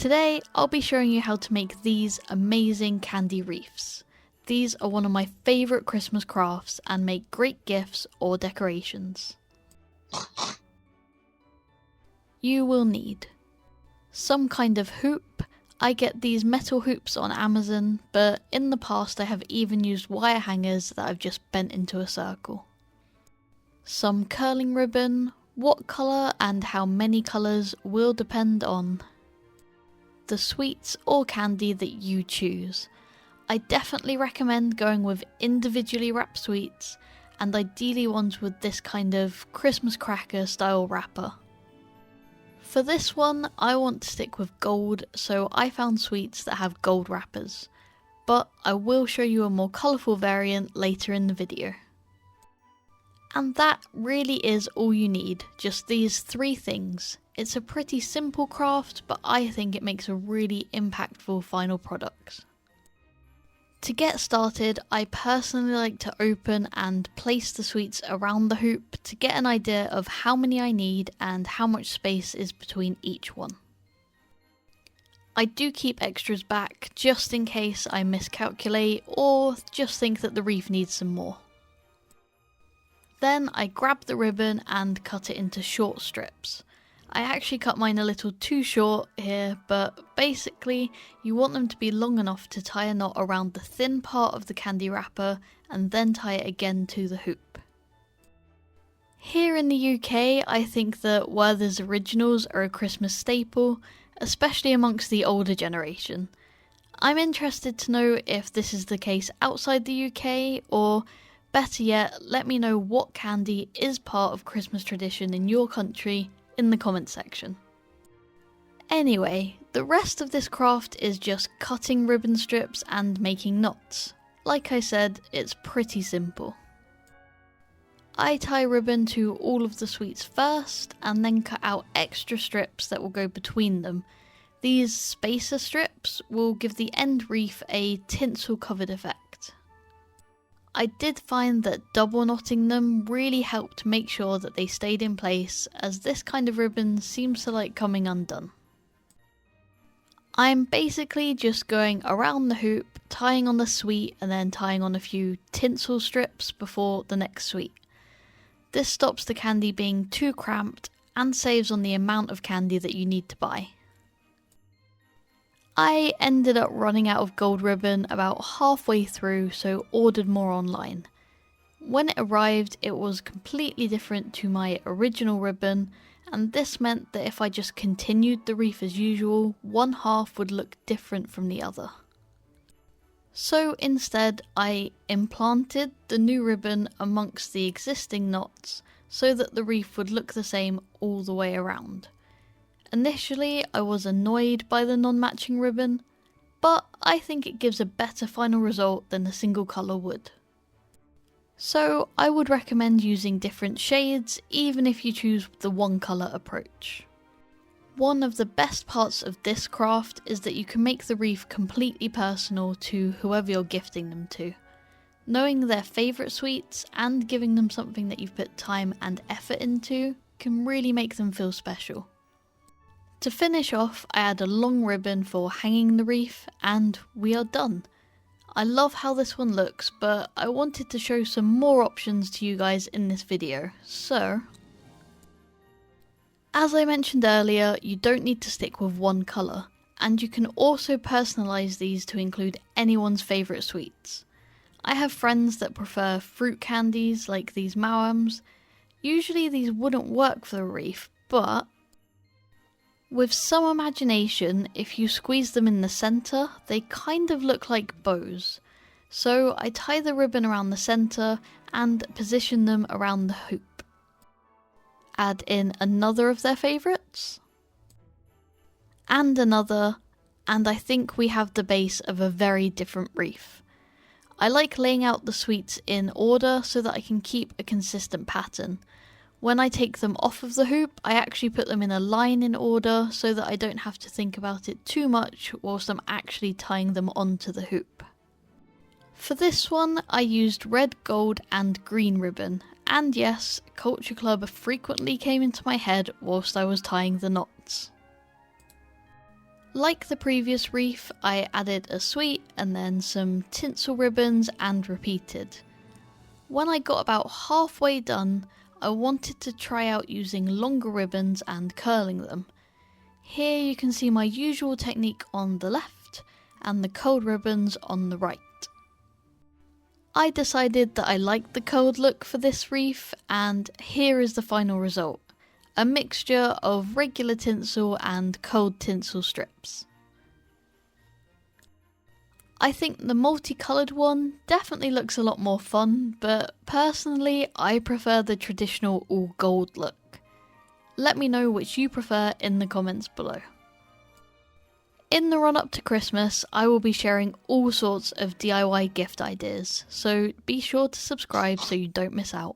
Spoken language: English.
Today, I'll be showing you how to make these amazing candy wreaths. These are one of my favourite Christmas crafts and make great gifts or decorations. You will need some kind of hoop. I get these metal hoops on Amazon, but in the past I have even used wire hangers that I've just bent into a circle. Some curling ribbon. What colour and how many colours will depend on the sweets or candy that you choose. I definitely recommend going with individually wrapped sweets, and ideally ones with this kind of Christmas cracker style wrapper. For this one, I want to stick with gold, so I found sweets that have gold wrappers, but I will show you a more colourful variant later in the video. And that really is all you need, just these three things. It's a pretty simple craft, but I think it makes a really impactful final product. To get started, I personally like to open and place the sweets around the hoop to get an idea of how many I need and how much space is between each one. I do keep extras back just in case I miscalculate or just think that the wreath needs some more. Then I grab the ribbon and cut it into short strips. I actually cut mine a little too short here, but basically you want them to be long enough to tie a knot around the thin part of the candy wrapper and then tie it again to the hoop. Here in the UK, I think that Werther's originals are a Christmas staple, especially amongst the older generation. I'm interested to know if this is the case outside the UK, or better yet, let me know what candy is part of Christmas tradition in your country in the comments section. Anyway, the rest of this craft is just cutting ribbon strips and making knots. Like I said, it's pretty simple. I tie ribbon to all of the sweets first and then cut out extra strips that will go between them. These spacer strips will give the end wreath a tinsel covered effect. I did find that double knotting them really helped make sure that they stayed in place, as this kind of ribbon seems to like coming undone. I'm basically just going around the hoop, tying on the sweet and then tying on a few tinsel strips before the next sweet. This stops the candy being too cramped and saves on the amount of candy that you need to buy. I ended up running out of gold ribbon about halfway through, so ordered more online. When it arrived, it was completely different to my original ribbon, and this meant that if I just continued the wreath as usual, one half would look different from the other. So instead, I implanted the new ribbon amongst the existing knots so that the wreath would look the same all the way around. Initially, I was annoyed by the non-matching ribbon, but I think it gives a better final result than a single colour would. So I would recommend using different shades, even if you choose the one colour approach. One of the best parts of this craft is that you can make the wreath completely personal to whoever you're gifting them to. Knowing their favourite sweets and giving them something that you've put time and effort into can really make them feel special. To finish off, I add a long ribbon for hanging the wreath, and we are done. I love how this one looks, but I wanted to show some more options to you guys in this video, so as I mentioned earlier, you don't need to stick with one colour, and you can also personalise these to include anyone's favourite sweets. I have friends that prefer fruit candies like these mawams. Usually these wouldn't work for the wreath, but with some imagination, if you squeeze them in the centre, they kind of look like bows. So I tie the ribbon around the centre and position them around the hoop. Add in another of their favourites. And another, and I think we have the base of a very different wreath. I like laying out the sweets in order so that I can keep a consistent pattern. When I take them off of the hoop, I actually put them in a line in order so that I don't have to think about it too much whilst I'm actually tying them onto the hoop. For this one, I used red, gold and green ribbon, and yes, Culture Club frequently came into my head whilst I was tying the knots. Like the previous wreath, I added a sweet and then some tinsel ribbons and repeated. When I got about halfway done, I wanted to try out using longer ribbons and curling them. Here you can see my usual technique on the left and the curled ribbons on the right. I decided that I liked the curled look for this wreath, and here is the final result. A mixture of regular tinsel and curled tinsel strips. I think the multicoloured one definitely looks a lot more fun, but personally I prefer the traditional all gold look. Let me know which you prefer in the comments below. In the run up to Christmas, I will be sharing all sorts of DIY gift ideas, so be sure to subscribe so you don't miss out.